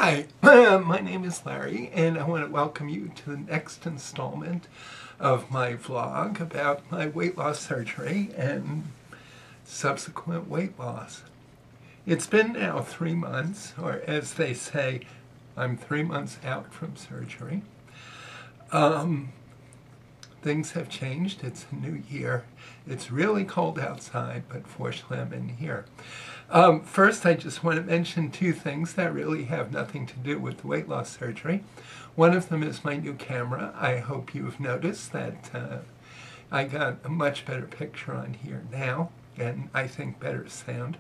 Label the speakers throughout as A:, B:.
A: Hi, my name is Larry, and I want to welcome you to the next installment of my vlog about my weight loss surgery and subsequent weight loss. It's been now 3 months, or as they say, I'm 3 months out from surgery. Things have changed. It's a new year. It's really cold outside, but fortunately I'm in here. First, I just want to mention two things that really have nothing to do with the weight loss surgery. One of them is my new camera. I hope you've noticed that I got a much better picture on here now, and I think better sound.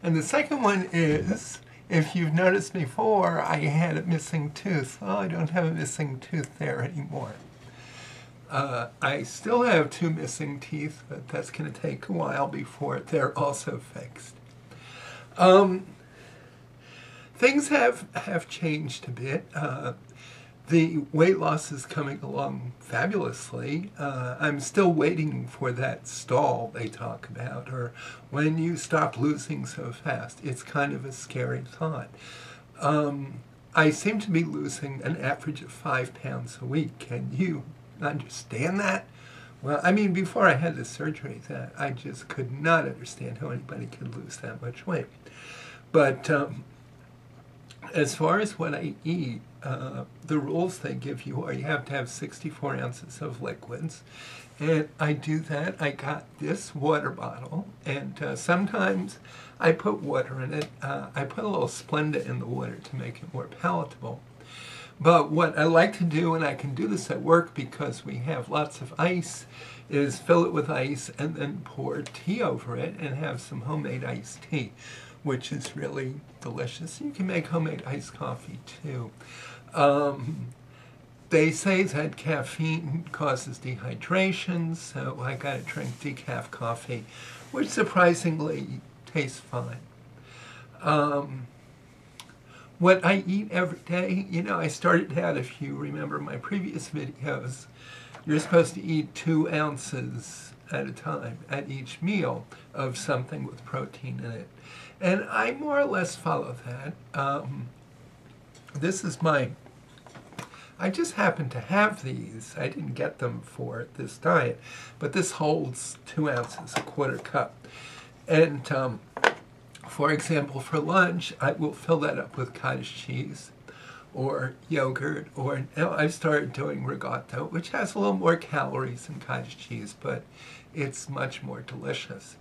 A: And the second one is, if you've noticed before, I had a missing tooth. Well, I don't have a missing tooth there anymore. I still have 2 missing teeth, but that's going to take a while before they're also fixed. Things have changed a bit. The weight loss is coming along fabulously. I'm still waiting for that stall they talk about, or when you stop losing so fast. It's kind of a scary thought. I seem to be losing an average of 5 pounds a week. Can you understand that? Well, I mean, before I had the surgery, that I just could not understand how anybody could lose that much weight. But as far as what I eat, the rules they give you are you have to have 64 ounces of liquids. And I do that. I got this water bottle, and sometimes I put water in it. I put a little Splenda in the water to make it more palatable. But what I like to do, and I can do this at work because we have lots of ice, is fill it with ice and then pour tea over it and have some homemade iced tea, which is really delicious. You can make homemade iced coffee too. They say that caffeine causes dehydration, so I gotta drink decaf coffee, which surprisingly tastes fine. What I eat every day, I started out, if you remember my previous videos, you're supposed to eat 2 ounces at a time at each meal of something with protein in it. And I more or less follow that. This is I just happen to have these. I didn't get them for this diet, but this holds 2 ounces, a quarter cup. And for example, for lunch, I will fill that up with cottage cheese or yogurt, or now I've started doing rigatto, which has a little more calories than cottage cheese, but it's much more delicious.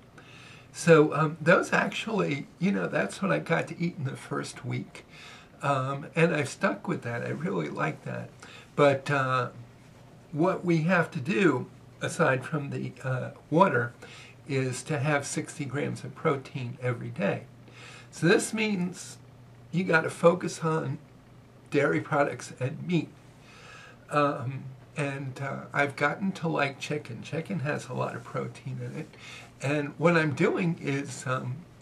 A: So those actually, that's what I got to eat in the first week. And I've stuck with that. I really like that. But what we have to do, aside from the water, is to have 60 grams of protein every day. So this means you got to focus on dairy products and meat. I've gotten to like chicken. Chicken has a lot of protein in it. And what I'm doing is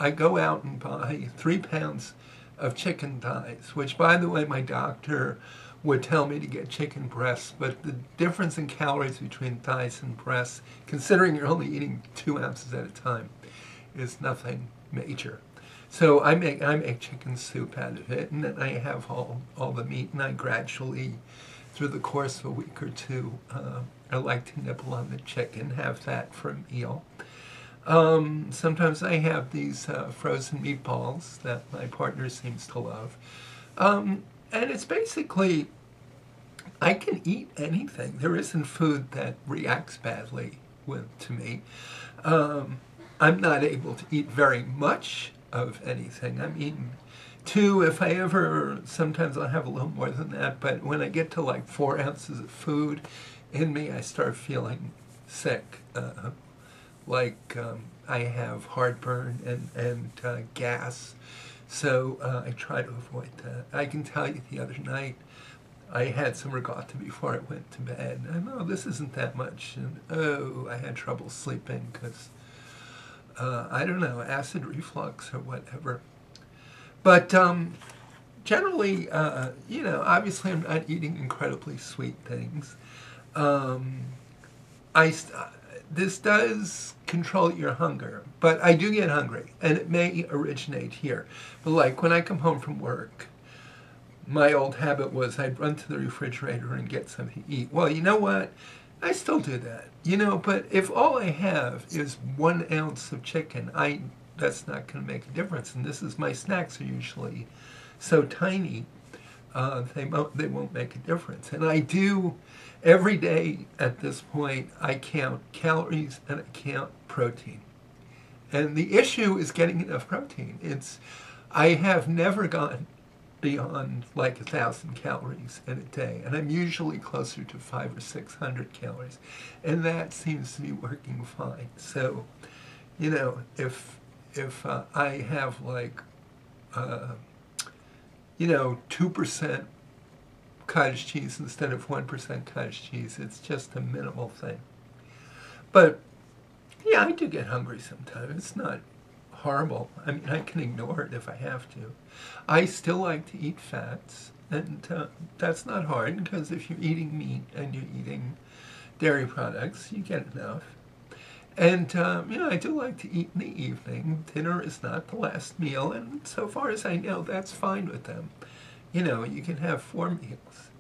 A: I go out and buy 3 pounds of chicken thighs, which, by the way, my doctor would tell me to get chicken breasts, but the difference in calories between thighs and breasts, considering you're only eating 2 ounces at a time, is nothing major. So I make chicken soup out of it, and then I have all the meat, and I gradually, through the course of a week or two, I like to nibble on the chicken, have that for a meal. Sometimes I have these frozen meatballs that my partner seems to love. And it's basically, I can eat anything. There isn't food that reacts badly to me. I'm not able to eat very much of anything. I mean, 2, if I ever, sometimes I'll have a little more than that, but when I get to like 4 ounces of food in me, I start feeling sick. I have heartburn and gas, so I try to avoid that. I can tell you the other night, I had some regatta before I went to bed. I know this isn't that much, and I had trouble sleeping because, I don't know, acid reflux or whatever. But generally, obviously I'm not eating incredibly sweet things. This does control your hunger, but I do get hungry, and it may originate here. But like when I come home from work, my old habit was I'd run to the refrigerator and get something to eat. Well, you know what? I still do that, but if all I have is 1 ounce of chicken, that's not going to make a difference. And my snacks are usually so tiny, they won't make a difference. And I do, every day at this point, I count calories and I count protein. And the issue is getting enough protein. I have never gone beyond like 1,000 calories in a day, and I'm usually closer to 500 or 600 calories, and that seems to be working fine. So, if I have like 2% cottage cheese instead of 1% cottage cheese, it's just a minimal thing. But yeah, I do get hungry sometimes. It's not horrible. I mean, I can ignore it if I have to. I still like to eat fats, and that's not hard, because if you're eating meat and you're eating dairy products, you get enough. And, I do like to eat in the evening. Dinner is not the last meal, and so far as I know, that's fine with them. You can have 4 meals.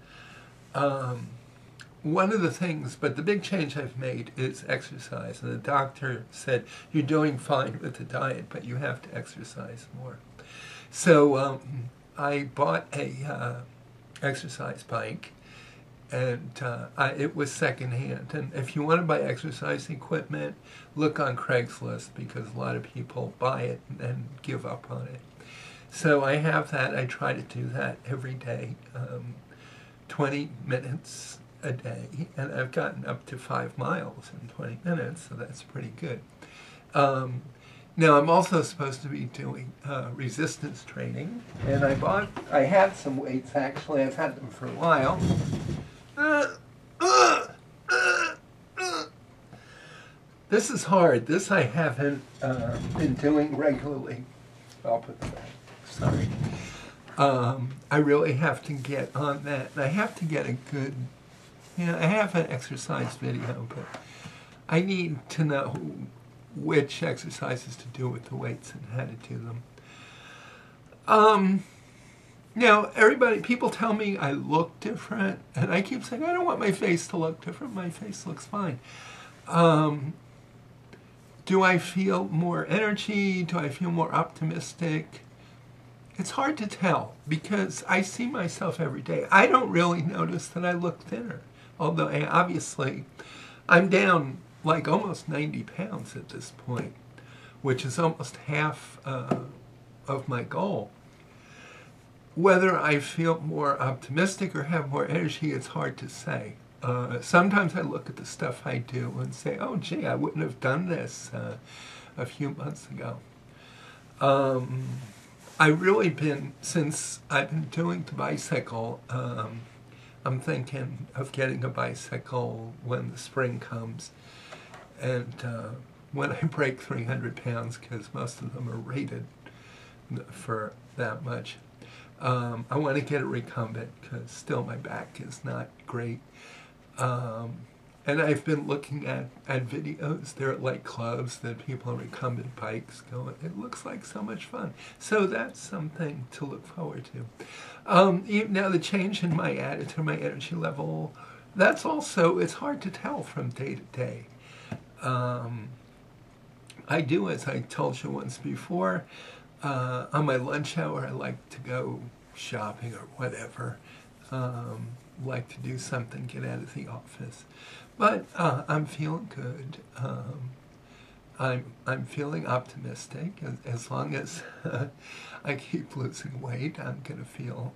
A: One of the things, but the big change I've made is exercise. And the doctor said, you're doing fine with the diet, but you have to exercise more. So I bought a exercise bike, and it was secondhand. And if you want to buy exercise equipment, look on Craigslist, because a lot of people buy it and then give up on it. So I have that. I try to do that every day, 20 minutes a day, and I've gotten up to 5 miles in 20 minutes, so that's pretty good. Now, I'm also supposed to be doing resistance training, and I had some weights, actually. I've had them for a while. This is hard. This I haven't been doing regularly. I'll put that back. Sorry. I really have to get on that, and I have to get a good, I have an exercise video, but I need to know which exercises to do with the weights and how to do them. Now, people tell me I look different, and I keep saying, I don't want my face to look different. My face looks fine. Do I feel more energy? Do I feel more optimistic? It's hard to tell, because I see myself every day. I don't really notice that I look thinner, although obviously I'm down like almost 90 pounds at this point, which is almost half of my goal. Whether I feel more optimistic or have more energy, it's hard to say. Sometimes I look at the stuff I do and say, oh, gee, I wouldn't have done this a few months ago. Since I've been doing the bicycle, I'm thinking of getting a bicycle when the spring comes. And when I break 300 pounds, because most of them are rated for that much, I want to get a recumbent, because still my back is not great. And I've been looking at videos. There are like clubs that people on recumbent bikes go. It looks like so much fun. So that's something to look forward to. Now the change in my attitude, my energy level, that's also, it's hard to tell from day to day. I do, as I told you once before, on my lunch hour I like to go shopping or whatever. Like to do something, get out of the office. But I'm feeling good. I'm feeling optimistic. As long as I keep losing weight, I'm going to feel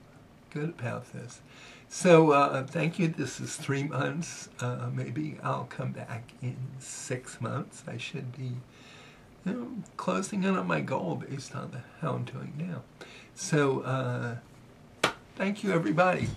A: good about this. So thank you. This is 3 months. Maybe I'll come back in 6 months. I should be closing in on my goal based on how I'm doing now. So thank you, everybody.